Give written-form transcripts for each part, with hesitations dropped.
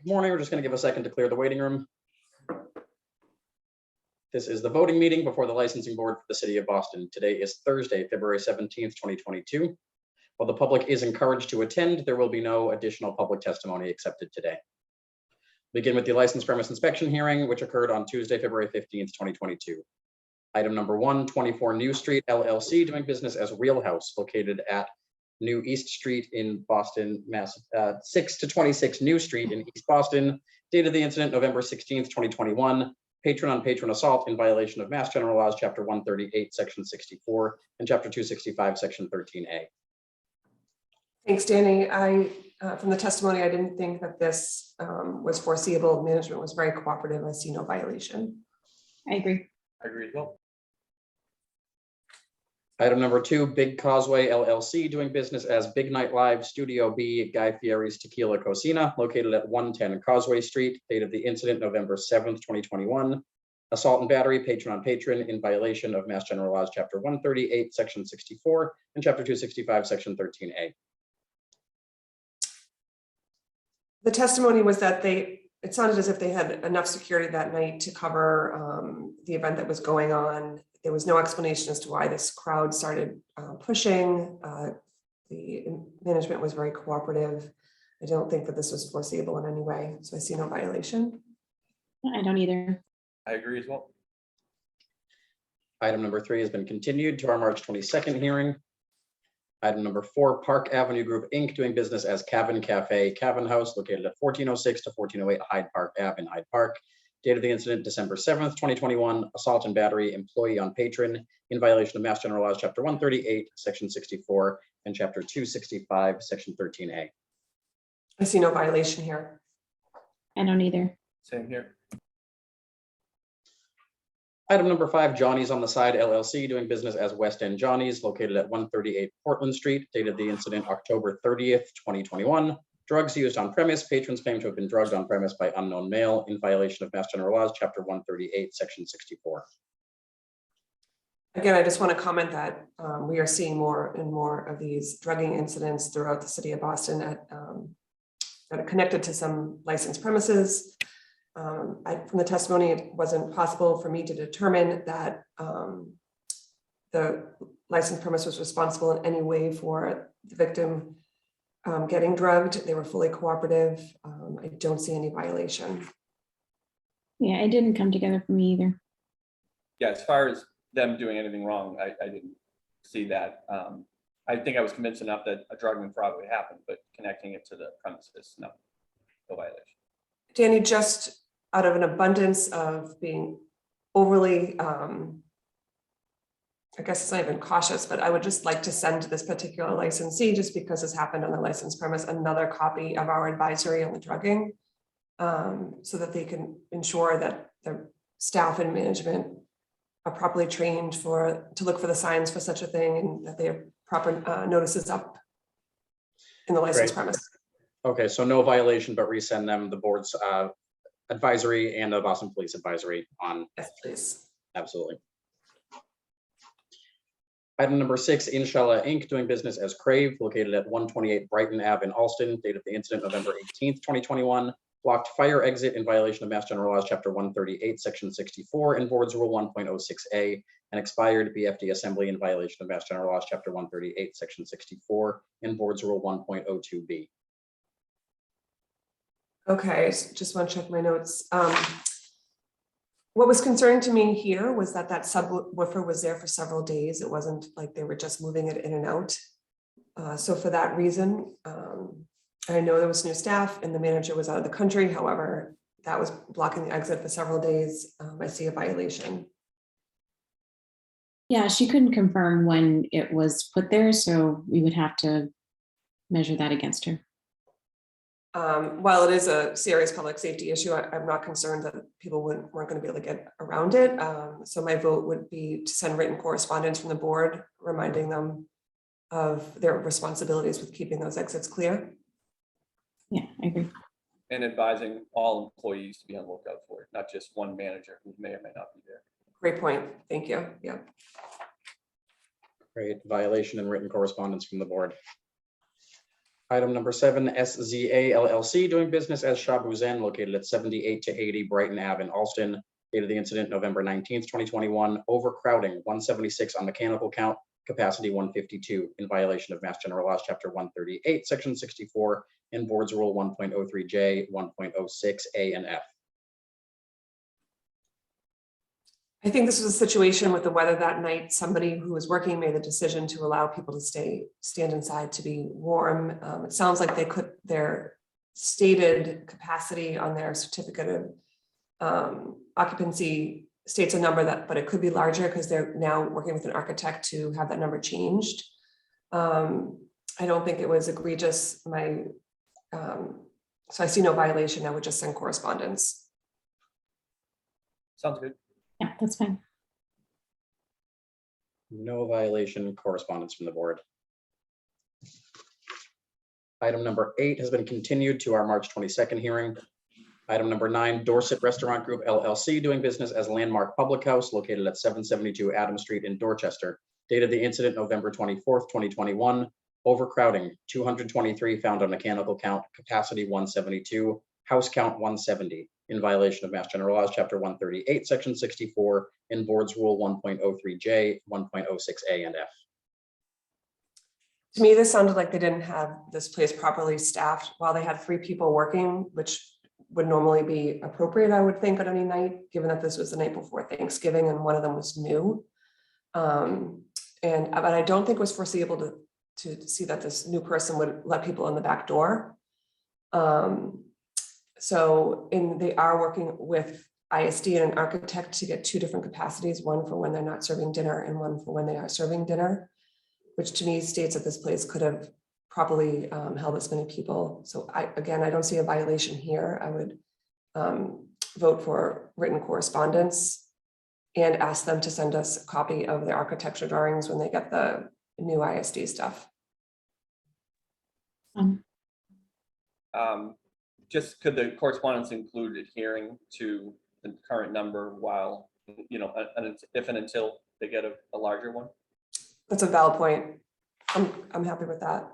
Good morning. We're just going to give a second to clear the waiting room. This is the voting meeting before the licensing board for the city of Boston. Today is Thursday, February 17th, 2022. While the public is encouraged to attend, there will be no additional public testimony accepted today. Begin with the license premise inspection hearing, which occurred on Tuesday, February 15th, 2022. Item number 1, 24 New Street LLC, doing business as Real House, located at New East Street in Boston, Mass. 6 to 26 New Street in East Boston. Date of the incident, November 16th, 2021. Patron on patron assault in violation of Mass General Laws, Chapter 138, Section 64, and Chapter 265, Section 13A. Thanks, Danny. From the testimony, I didn't think that this was foreseeable. Management was very cooperative. I see no violation. I agree. I agree as well. Item number 2, Big Causeway LLC, doing business as Big Night Live Studio B, Guy Fieri's Tequila Cocina, located at 110 Causeway Street. Date of the incident, November 7th, 2021. Assault and battery, patron on patron, in violation of Mass General Laws, Chapter 138, Section 64, and Chapter 265, Section 13A. The testimony was that it sounded as if they had enough security that night to cover the event that was going on. There was no explanation as to why this crowd started pushing. The management was very cooperative. I don't think that this was foreseeable in any way, so I see no violation. I don't either. I agree as well. Item number 3 has been continued to our March 22nd hearing. Item number 4, Park Avenue Group Inc., doing business as Cavern Cafe Cavern House, located at 1406 to 1408 Hyde Park Ave in Hyde Park. Date of the incident, December 7th, 2021. Assault and battery, employee on patron, in violation of Mass General Laws, Chapter 138, Section 64, and Chapter 265, Section 13A. I see no violation here. I don't either. Same here. Item number 5, Johnny's on the Side LLC, doing business as West End Johnny's, located at 138 Portland Street. Date of the incident, October 30th, 2021. Drugs used on premise. Patrons claim to have been drugged on premise by unknown male, in violation of Mass General Laws, Chapter 138, Section 64. Again, I just want to comment that we are seeing more and more of these drugging incidents throughout the city of Boston that are connected to some licensed premises. From the testimony, it wasn't possible for me to determine that the licensed premise was responsible in any way for the victim getting drugged. They were fully cooperative. I don't see any violation. Yeah, it didn't come together for me either. Yeah, as far as them doing anything wrong, I didn't see that. I think I was convinced enough that a drugging probably happened, but connecting it to the premises, no violation. Danny, just out of an abundance of being overly, I guess it's not even cautious, but I would just like to send to this particular licensee, just because this happened on the licensed premise, another copy of our advisory on the drugging, so that they can ensure that their staff and management are properly trained to look for the signs for such a thing, and that they have proper notices up in the licensed premise. Okay, so no violation, but resend them the board's advisory and the Boston Police advisory on. Yes, please. Absolutely. Item number 6, Inshallah Inc., doing business as Crave, located at 128 Brighton Ave in Alston. Date of the incident, November 18th, 2021. Blocked fire exit in violation of Mass General Laws, Chapter 138, Section 64, and Board's Rule 1.06A, and expired BFD Assembly in violation of Mass General Laws, Chapter 138, Section 64, and Board's Rule 1.02B. Okay, so just want to check my notes. What was concerning to me here was that subwoofer was there for several days. It wasn't like they were just moving it in and out. So for that reason, I know there was new staff and the manager was out of the country. However, that was blocking the exit for several days. I see a violation. Yeah, she couldn't confirm when it was put there, so we would have to measure that against her. While it is a serious public safety issue, I'm not concerned that people weren't going to be able to get around it. So my vote would be to send written correspondence from the board, reminding them of their responsibilities with keeping those exits clear. Yeah, I agree. And advising all employees to be on the lookout for it, not just one manager who may or may not be there. Great point. Thank you. Yeah. Great. Violation and written correspondence from the board. Item number 7, SZA LLC doing business as Shabu Zen located at 78 to 80 Brighton Ave in Alston. Date of the incident, November 19th, 2021. Overcrowding, 176 on mechanical count, capacity 152 in violation of Mass General Laws, Chapter 138, Section 64, and Board's Rule 1.03J, 1.06A and F. I think this was a situation with the weather that night. Somebody who was working made the decision to allow people to stand inside to be warm. It sounds like their stated capacity on their certificate of occupancy states a number but it could be larger because they're now working with an architect to have that number changed. I don't think it was egregious. So I see no violation. I would just send correspondence. Sounds good. Yeah, that's fine. No violation, correspondence from the board. Item number 8 has been continued to our March 22nd hearing. Item number 9, Dorset Restaurant Group LLC doing business as Landmark Public House located at 772 Adams Street in Dorchester. Date of the incident, November 24th, 2021. Overcrowding, 223 found on mechanical count, capacity 172, house count 170 in violation of Mass General Laws, Chapter 138, Section 64, and Board's Rule 1.03J, 1.06A and F. To me, this sounded like they didn't have this place properly staffed while they had 3 people working, which would normally be appropriate, I would think, on any night, given that this was the night before Thanksgiving and one of them was new. But I don't think it was foreseeable to see that this new person would let people in the back door. They are working with ISD and an architect to get 2 different capacities, one for when they're not serving dinner and one for when they are serving dinner, which to me states that this place could have properly held this many people. So I don't see a violation here. I would vote for written correspondence and ask them to send us a copy of the architecture drawings when they get the new ISD stuff. Just could the correspondence include adhering to the current number while, if and until they get a larger one? That's a valid point. I'm happy with that.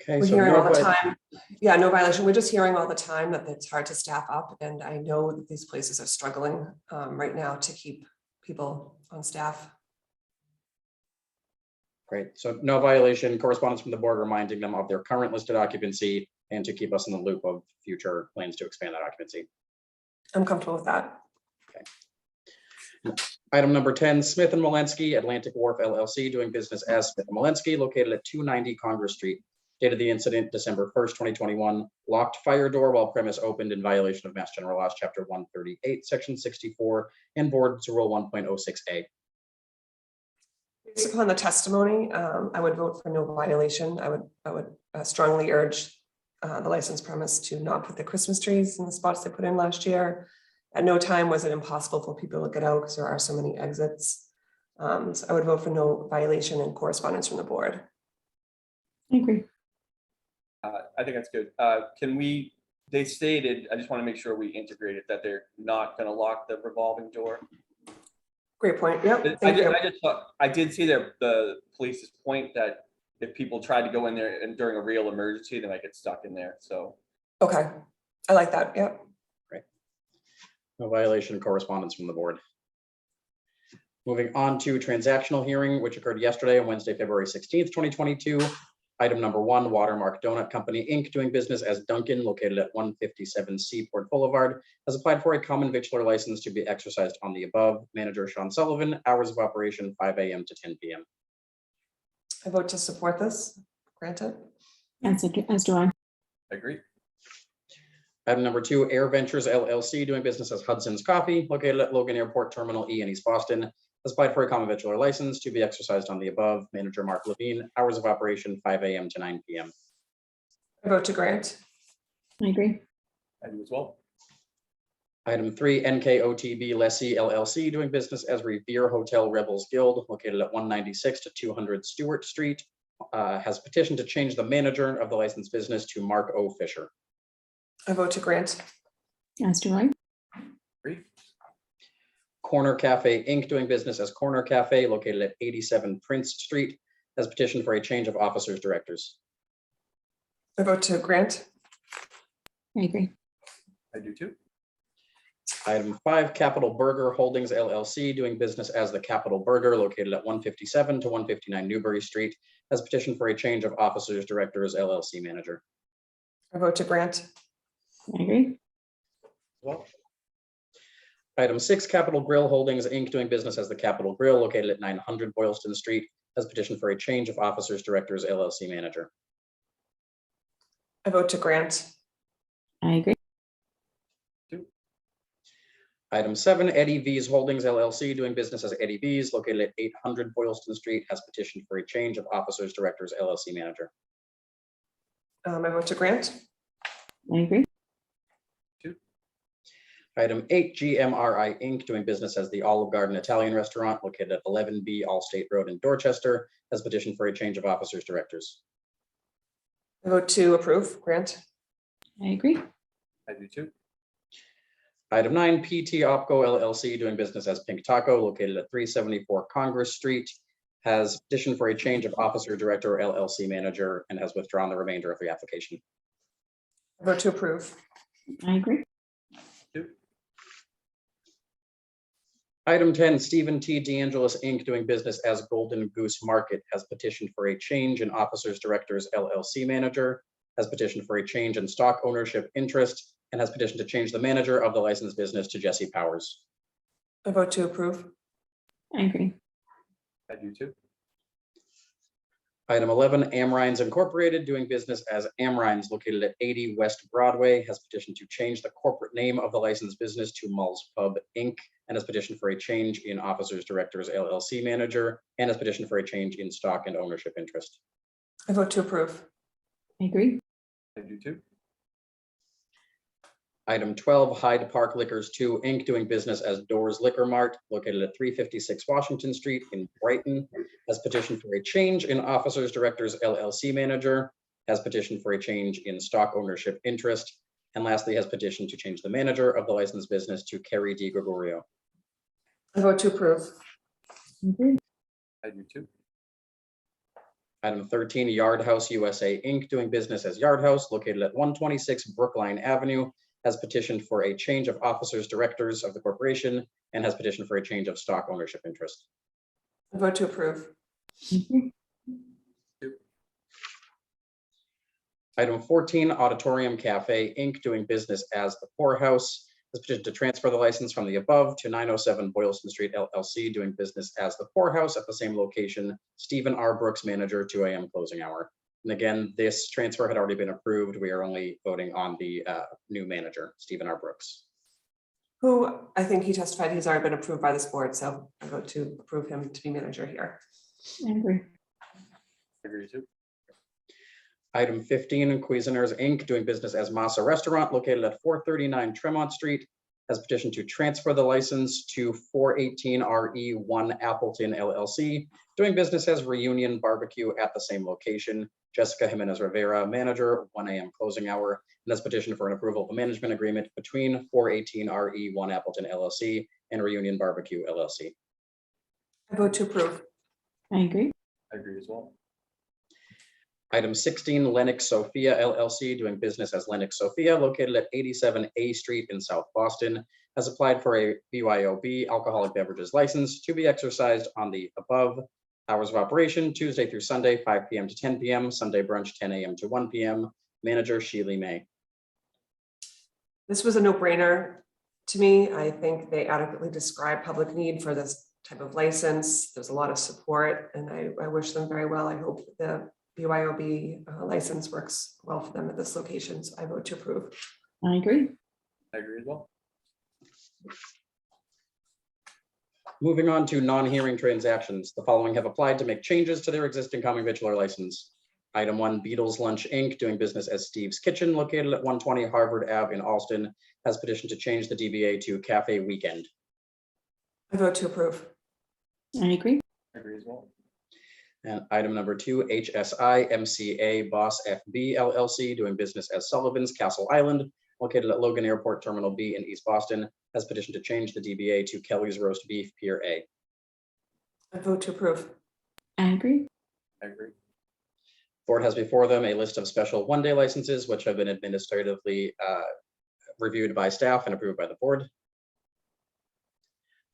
Okay, We're so hearing no all the vi- time. Yeah, no violation. We're just hearing all the time that it's hard to staff up. And I know that these places are struggling right now to keep people on staff. Great, so no violation, correspondence from the board reminding them of their current listed occupancy and to keep us in the loop of future plans to expand that occupancy. I'm comfortable with that. Item number 10, Smith and Malinsky, Atlantic Wharf LLC, doing business as Smith and Malinsky, located at 290 Congress Street. Date of the incident, December 1st, 2021. Locked fire door while premise opened in violation of Mass General Laws, Chapter 138, Section 64, and Board's Rule 1.06A. Based upon the testimony, I would vote for no violation. I would strongly urge the licensed premise to not put the Christmas trees in the spots they put in last year. At no time was it impossible for people to get out because there are so many exits. So I would vote for no violation and correspondence from the board. I agree. I think that's good. They stated, I just want to make sure we integrate it, that they're not going to lock the revolving door. Great point. Yep. Thank you. I did see the police's point that if people tried to go in there and during a real emergency, they might get stuck in there. So. Okay. I like that. Yep. Great. No violation, correspondence from the board. Moving on to transactional hearing, which occurred yesterday on Wednesday, February 16th, 2022. Item number 1, Watermark Donut Company, Inc., doing business as Dunkin', located at 157 Seaport Boulevard, has applied for a common victular license to be exercised on the above. Manager Sean Sullivan, hours of operation 5 a.m. to 10 p.m. I vote to support this. Granted. As do I. I agree. Item number 2, Air Ventures LLC, doing business as Hudson's Coffee, located at Logan Airport Terminal E in East Boston, has applied for a common victular license to be exercised on the above. Manager Mark Levine, hours of operation 5 a.m. to 9 p.m. I vote to grant. I agree. I do as well. Item 3, NKOTB Lessee LLC, doing business as Revere Hotel Rebels Guild, located at 196 to 200 Stewart Street, has petitioned to change the manager of the licensed business to Mark O. Fisher. I vote to grant. As do I. Agree. Corner Cafe Inc., doing business as Corner Cafe, located at 87 Prince Street, has petitioned for a change of officers, directors. I vote to grant. I agree. I do too. Item 5, Capital Burger Holdings LLC, doing business as the Capital Burger, located at 157 to 159 Newbury Street, has petitioned for a change of officers, directors, LLC manager. I vote to grant. I agree. Well, Item 6, Capital Grill Holdings, Inc., doing business as the Capital Grill, located at 900 Boylston Street, has petitioned for a change of officers, directors, LLC manager. I vote to grant. I agree. Item 7, Eddie V's Holdings LLC, doing business as Eddie V's, located at 800 Boylston Street, has petitioned for a change of officers, directors, LLC manager. I vote to grant. I agree. Item 8, GMRI Inc., doing business as the Olive Garden Italian Restaurant, located at 11B Allstate Road in Dorchester, has petitioned for a change of officers, directors. I vote to approve, grant. I agree. I do too. Item 9, PT Opco LLC, doing business as Pink Taco, located at 374 Congress Street, has petitioned for a change of officer, director, LLC manager, and has withdrawn the remainder of the application. I vote to approve. I agree. Item 10, Stephen T. DeAngelis Inc., doing business as Golden Goose Market, has petitioned for a change in officers, directors, LLC manager, has petitioned for a change in stock ownership interest, and has petitioned to change the manager of the licensed business to Jesse Powers. I vote to approve. I agree. I do too. Item 11, Amrines Incorporated, doing business as Amrines, located at 80 West Broadway, has petitioned to change the corporate name of the licensed business to Mull's Pub, Inc., and has petitioned for a change in officers, directors, LLC manager, and has petitioned for a change in stock and ownership interest. I vote to approve. I agree. I do too. Item 12, Hyde Park Liquors 2, Inc., doing business as Doors Liquor Mart, located at 356 Washington Street in Brighton, has petitioned for a change in officers, directors, LLC manager, has petitioned for a change in stock ownership interest, and lastly, has petitioned to change the manager of the licensed business to Kerry D. Gregorio. I vote to approve. I agree. I do too. Item 13, Yard House USA, Inc., doing business as Yard House, located at 126 Brookline Avenue, has petitioned for a change of officers, directors of the corporation, and has petitioned for a change of stock ownership interest. I vote to approve. I agree. Item 14, Auditorium Cafe, Inc., doing business as the Poorhouse, has petitioned to transfer the license from the above to 907 Boylston Street LLC, doing business as the Poorhouse at the same location, Stephen R. Brooks, manager, 2 a.m. closing hour. And again, this transfer had already been approved. We are only voting on the new manager, Stephen R. Brooks. Who I think he testified he's already been approved by this board, so I vote to approve him to be manager here. I agree. I agree too. Item 15, Cuisiners, Inc., doing business as Masa Restaurant, located at 439 Tremont Street, has petitioned to transfer the license to 418 RE1 Appleton LLC, doing business as Reunion Barbecue at the same location. Jessica Jimenez Rivera, manager, 1 a.m. closing hour, and has petitioned for an approval of a management agreement between 418 RE1 Appleton LLC and Reunion Barbecue LLC. I vote to approve. I agree. I agree as well. Item 16, Lennox Sophia LLC, doing business as Lennox Sophia, located at 87 A Street in South Boston, has applied for a BYOB alcoholic beverages license to be exercised on the above hours of operation, Tuesday through Sunday, 5 p.m. to 10 p.m., Sunday brunch, 10 a.m. to 1 p.m. Manager, Sheely May. This was a no-brainer to me. I think they adequately describe public need for this type of license. There's a lot of support, and I wish them very well. I hope the BYOB license works well for them at this location, so I vote to approve. I agree. I agree as well. Moving on to non-hearing transactions, the following have applied to make changes to their existing common victular license. Item 1, Beatles Lunch Inc., doing business as Steve's Kitchen, located at 120 Harvard Ave in Alston, has petitioned to change the DBA to Cafe Weekend. I vote to approve. I agree. I agree as well. And item number 2, HSI MCA Boss FB LLC, doing business as Sullivan's Castle Island, located at Logan Airport Terminal B in East Boston, has petitioned to change the DBA to Kelly's Roast Beef Pier A. I vote to approve. I agree. I agree. Board has before them a list of special one-day licenses, which have been administratively reviewed by staff and approved by the board.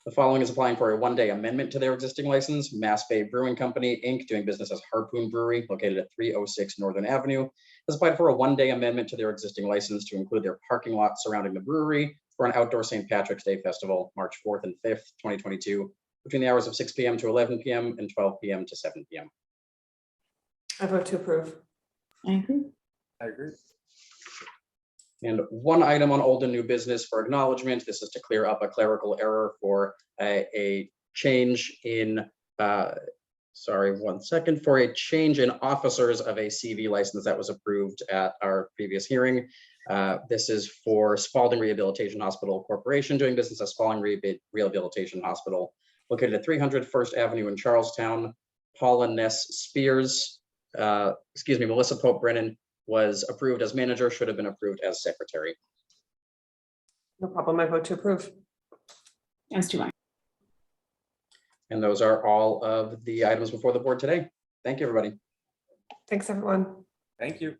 The following is applying for a one-day amendment to their existing license. Mass Bay Brewing Company, Inc., doing business as Harpoon Brewery, located at 306 Northern Avenue, has applied for a one-day amendment to their existing license to include their parking lot surrounding the brewery for an outdoor St. Patrick's Day Festival, March 4th and 5th, 2022, between the hours of 6 p.m. to 11 p.m. and 12 p.m. to 7 p.m. I vote to approve. I agree. I agree. And one item on old and new business for acknowledgement. This is to clear up a clerical error for a change in, sorry, 1 second, for a change in officers of a CV license that was approved at our previous hearing. This is for Spalding Rehabilitation Hospital Corporation, doing business as Spalding Rehabilitation Hospital, located at 300 First Avenue in Charlestown. Paula Ness Spears, Melissa Pope Brennan was approved as manager, should have been approved as secretary. No problem. I vote to approve. As do I. And those are all of the items before the board today. Thank you, everybody. Thanks, everyone. Thank you.